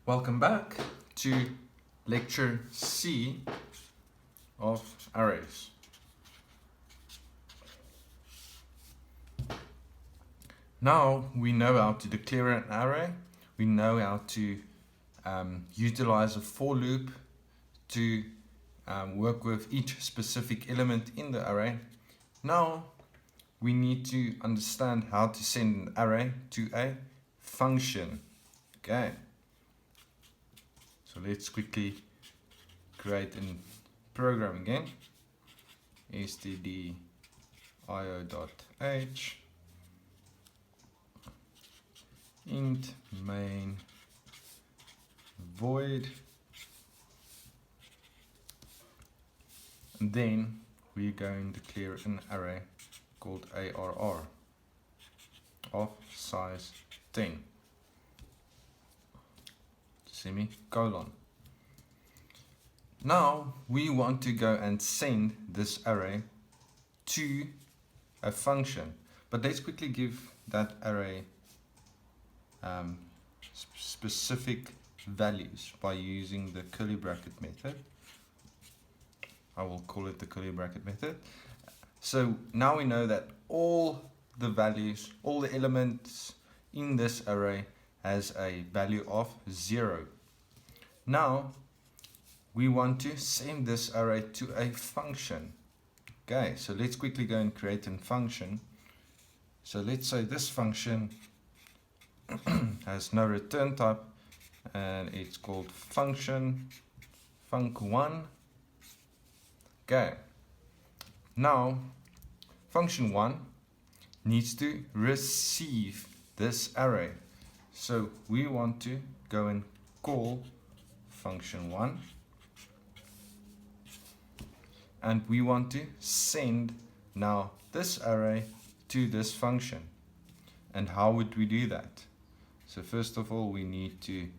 Welcome back to lecture C of arrays. Now we know how to declare an array. We know how to utilize a for loop to work with each specific element in the array. Now we need to understand how to send an array to a function. Okay. So let's quickly create a program again. SFD201T int main void, and then we're going to declare an array called ARR of size 10 semicolon. Now we want to go and send this array to a function, but let's quickly give that array specific values by using the curly bracket method. I will call it the curly bracket method. So now we know that all the values, all the elements in this array has a value of 0. Now we want to send this array to a function. Okay, so let's quickly go and create a function. So let's say this function has no return type and it's called func1. Okay, now function1 needs to receive this array, so we want to go and call function1 and we want to send now this array to this function. And how would we do that? So first of all, we need to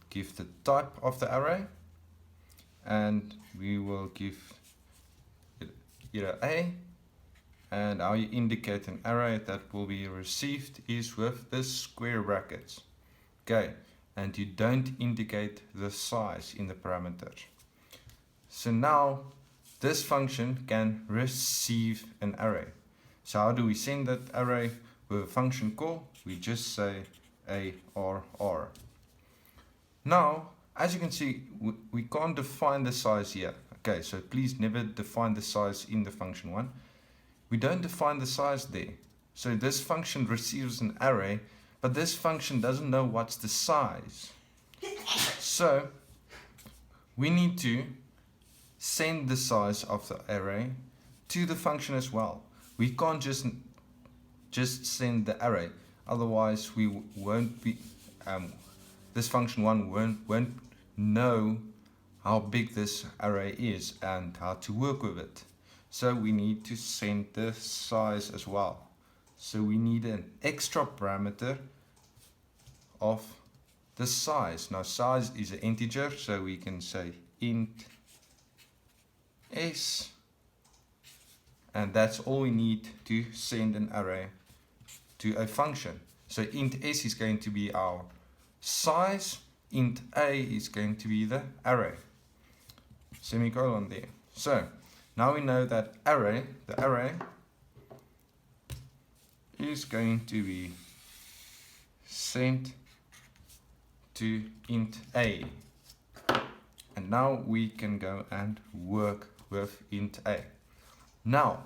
give the type of the array, and we will give it either A, and how you indicate an array that will be received is with the square brackets. Okay, and you don't indicate the size in the parameters. So now this function can receive an array. So how do we send that array? With a function call, we just say ARR. Now, as you can see, we can't define the size here. Okay, so please never define the size in the function1. We don't define the size there. So this function receives an array, but this function doesn't know what's the size. So we need to send the size of the array to the function as well. We can't just send the array, otherwise we won't be this function1 won't know how big this array is and how to work with it. So we need to send the size as well. So we need an extra parameter of the size. Now size is an integer, so we can say int s, and that's all we need to send an array to a function. So int s is going to be our size, int a is going to be the array, semicolon there. So now we know that the array is going to be sent to int a, and now we can go and work with int a. Now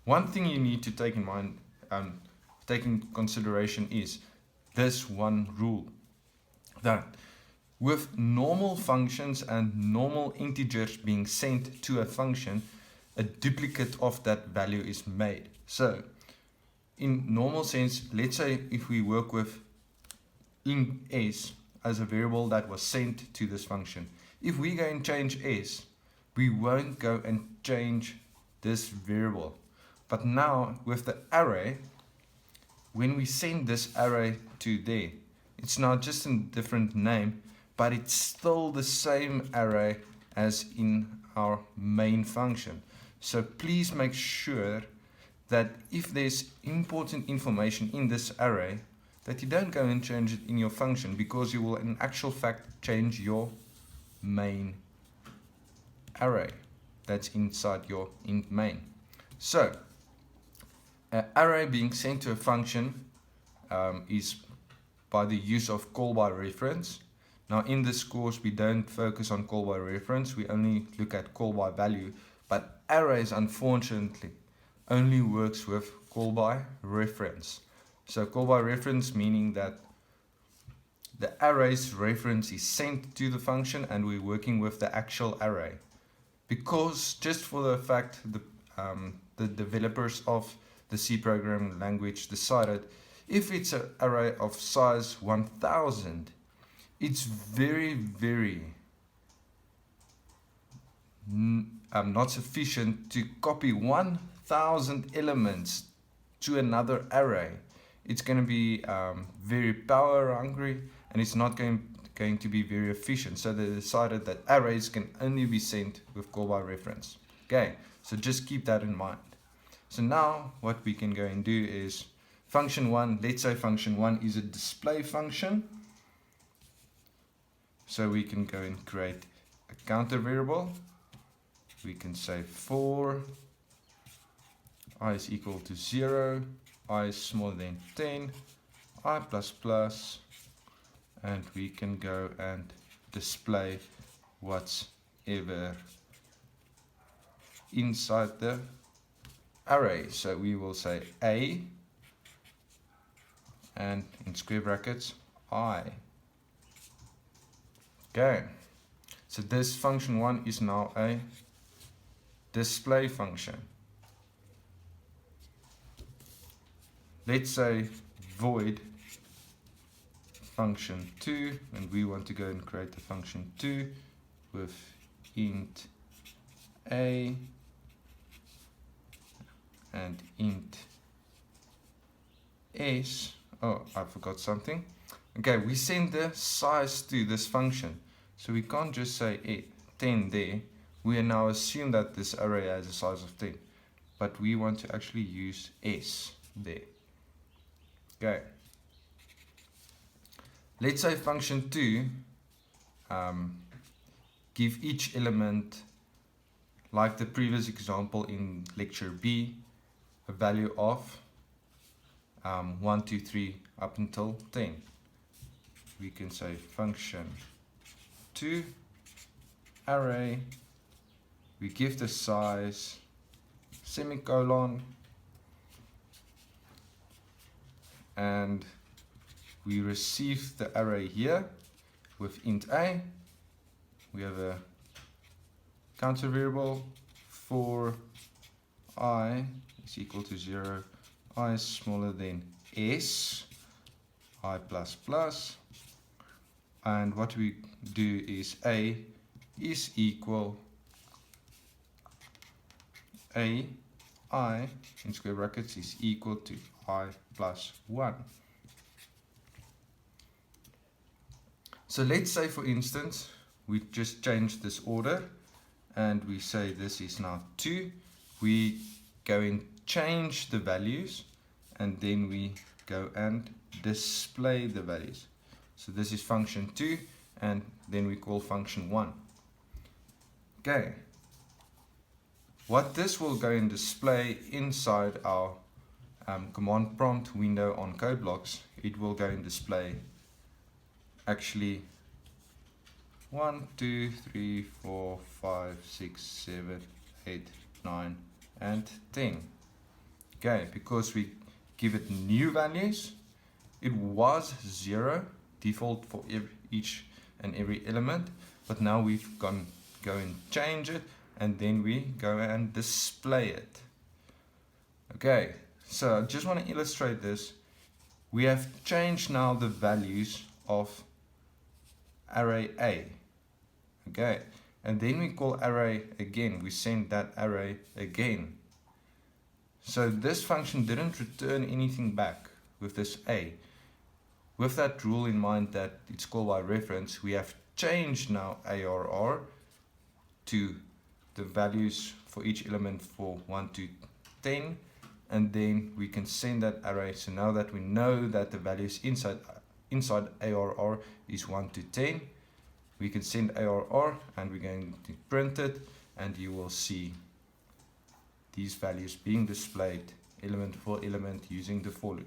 one thing you need to take in mind, take in consideration, is this one rule, that with normal functions and normal integers being sent to a function, a duplicate of that value is made. So in normal sense, let's say if we work with int s as a variable that was sent to this function, if we go and change s, we won't go and change this variable. But now with the array, when we send this array to there, it's now just a different name, but it's still the same array as in our main function. So please make sure that if there's important information in this array, that you don't go and change it in your function, because you will in actual fact change your main array that's inside your int main. So an array being sent to a function is by the use of call by reference. Now in this course we don't focus on call by reference, we only look at call by value, but arrays unfortunately only works with call by reference. So call by reference meaning that the array's reference is sent to the function and we're working with the actual array. Because just for the fact the developers of the C programming language decided if it's an array of size 1000, it's very not sufficient to copy 1000 elements to another array. It's going to be very power hungry and it's not going to be very efficient. So they decided that arrays can only be sent with call by reference. Okay, so just keep that in mind. So now what we can go and do is function 1, let's say function 1 is a display function. So we can go and create a counter variable. We can say for I is equal to 0, I is smaller than 10, I plus plus, and we can go and display whatever inside the array. So we will say A and in square brackets I. Okay, so this function 1 is now a display function. Let's say void function 2, and we want to go and create the function 2 with int a and int s. Oh, I forgot something. Okay, we send the size to this function, so we can't just say 10 there. We now assume that this array has a size of 10, but we want to actually use s there. Okay, let's say function 2 give each element, like the previous example in lecture B, a value of 1, 2, 3 up until 10. We can say function 2 array, we give the size semicolon, and we receive the array here with int a. We have a counter variable for I is equal to 0, I is smaller than s, I plus plus, and what we do is a is equal a I in square brackets is equal to I plus 1. So let's say for instance we just change this order and we say this is now 2. We go and change the values and then we go and display the values. So this is function 2 and then we call function 1. Okay, what this will go and display inside our command prompt window on code blocks, it will go and display actually 1, 2, 3, 4, 5, 6, 7, 8, 9 and 10. Okay, because we give it new values, it was 0 default for each and every element, but now we've go and change it and then we go and display it. Okay, so I just want to illustrate this. We have changed now the values of array A. Okay, and then we call array again, we send that array again. So this function didn't return anything back with this A. With that rule in mind that it's called by reference, we have changed now ARR to the values for each element for 1 to 10, and then we can send that array. So now that we know that the values inside ARR is 1 to 10, we can send ARR, and we're going to print it, and you will see these values being displayed element for element using the for loop.